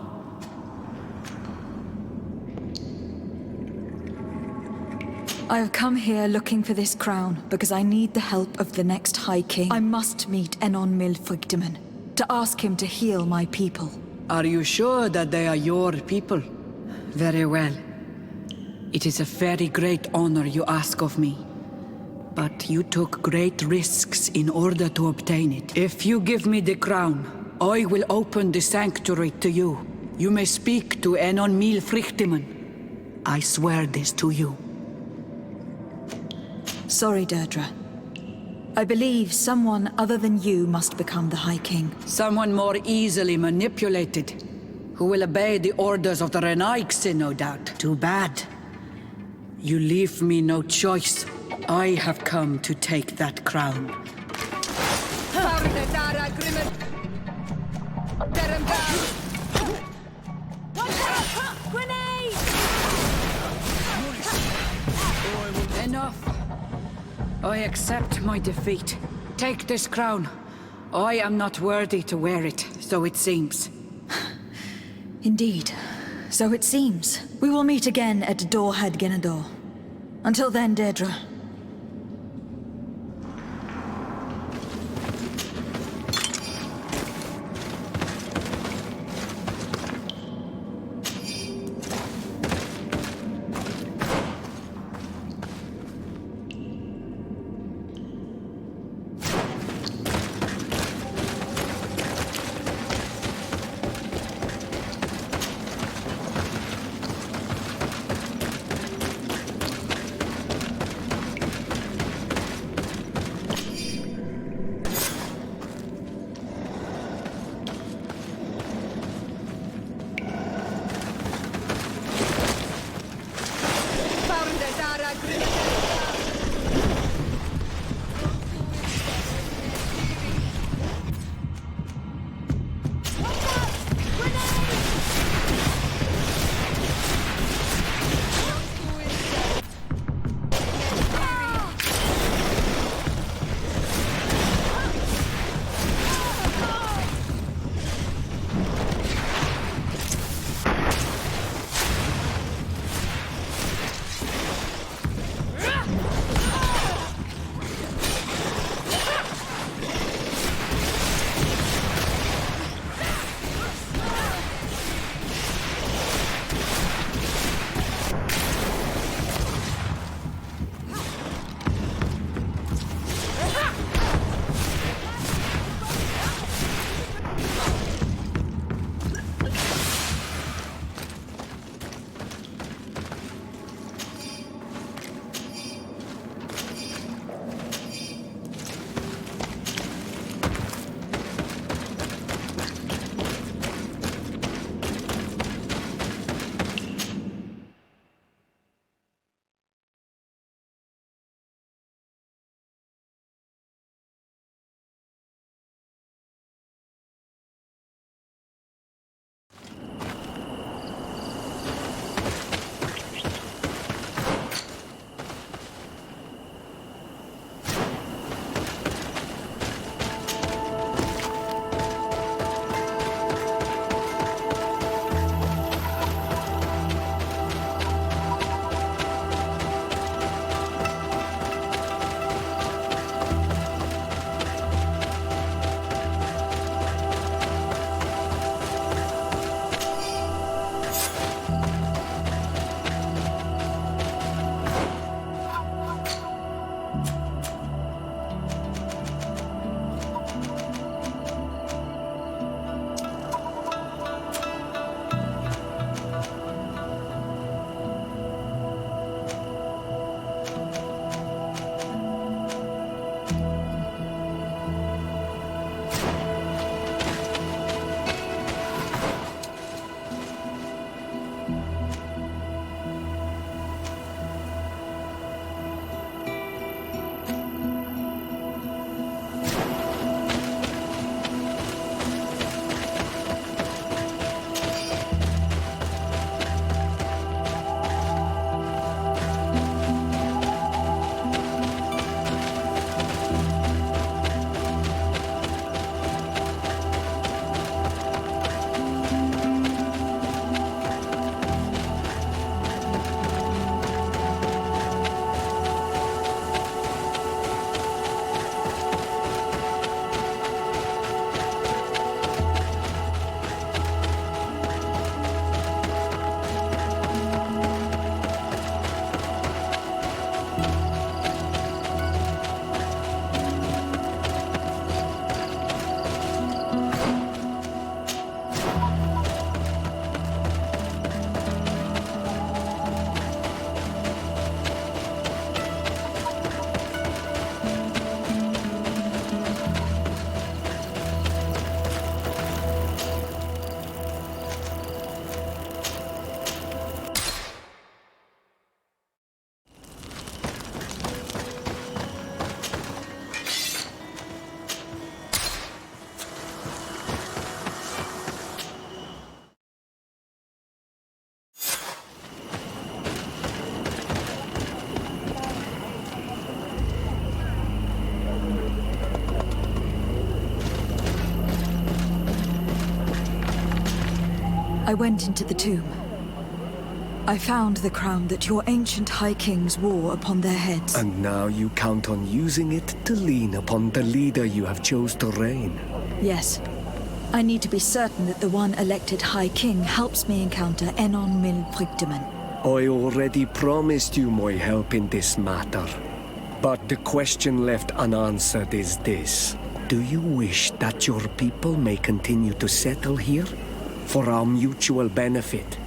I have come here looking for this crown because I need the help of the next High King. I must meet Enon Milfrichtem to ask him to heal my people. Are you sure that they are your people? Very well. It is a very great honor you ask of me. But you took great risks in order to obtain it. If you give me the crown, I will open the sanctuary to you. You may speak to Enon Milfrichtem. I swear this to you. Sorry, Deirdre. I believe someone other than you must become the High King. Someone more easily manipulated, who will obey the orders of the Renaigse, no doubt. Too bad. You leave me no choice. I have come to take that crown. Enough. I accept my defeat. Take this crown. I am not worthy to wear it, so it seems. Indeed. So it seems. We will meet again at Dorhead Genador. Until then, Deirdre. I went into the tomb. I found the crown that your ancient High Kings wore upon their heads. And now you count on using it to lean upon the leader you have chose to reign. Yes. I need to be certain that the one elected High King helps me encounter Enon Mil Frichtemann. I already promised you my help in this matter. But the question left unanswered is this. Do you wish that your people may continue to settle here? For our mutual benefit?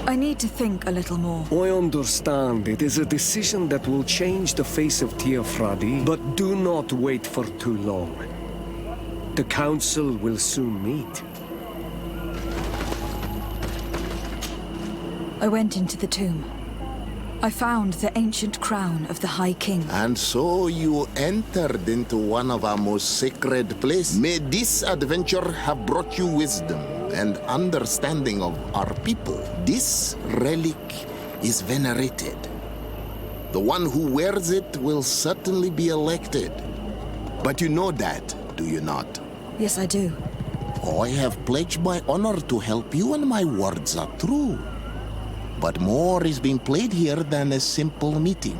I need to think a little more. I understand it is a decision that will change the face of Teofradi, but do not wait for too long. The council will soon meet. I went into the tomb. I found the ancient crown of the High King. And so you entered into one of our most sacred places. May this adventure have brought you wisdom and understanding of our people. This relic is venerated. The one who wears it will certainly be elected. But you know that, do you not? Yes, I do. I have pledged my honor to help you, and my words are true. But more is being played here than a simple meeting.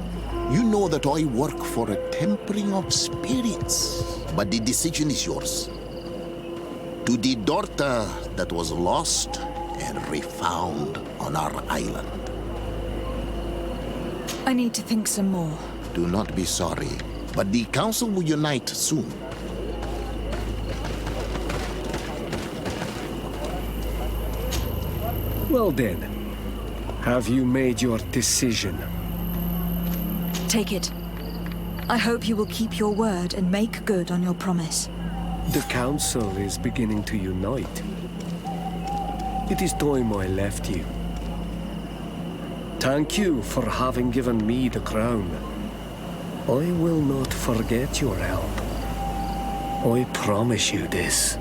You know that I work for a tempering of spirits. But the decision is yours. To the daughter that was lost and refound on our island. I need to think some more. Do not be sorry, but the council will unite soon. Well then, have you made your decision? Take it. I hope you will keep your word and make good on your promise. The council is beginning to unite. It is time I left you. Thank you for having given me the crown. I will not forget your help. I promise you this.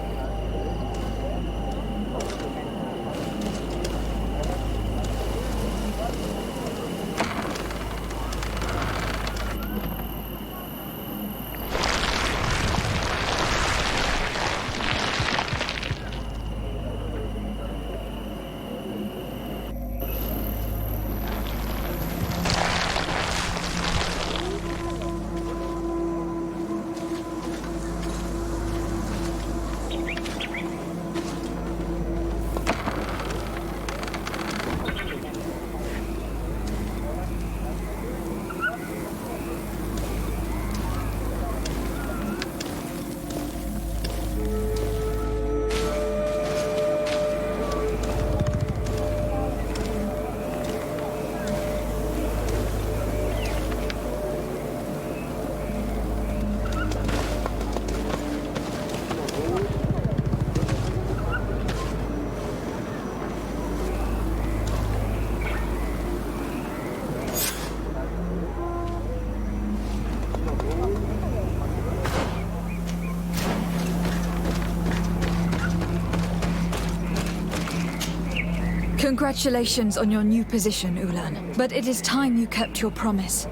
Congratulations on your new position, Ulan. But it is time you kept your promise.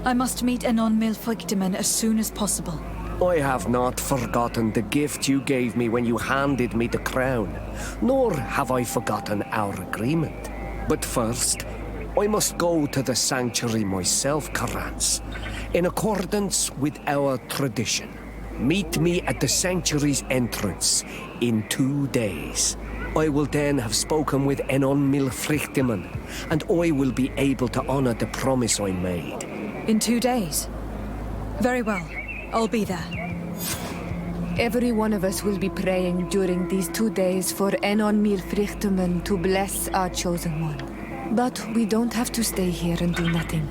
I must meet Enon Mil Frichtemann as soon as possible. I have not forgotten the gift you gave me when you handed me the crown, nor have I forgotten our agreement. But first, I must go to the sanctuary myself, Karans, in accordance with our tradition. Meet me at the sanctuary's entrance in 2 days. I will then have spoken with Enon Mil Frichtemann, and I will be able to honor the promise I made. In 2 days? Very well. I'll be there. Every one of us will be praying during these 2 days for Enon Mil Frichtemann to bless our chosen one. But we don't have to stay here and do nothing.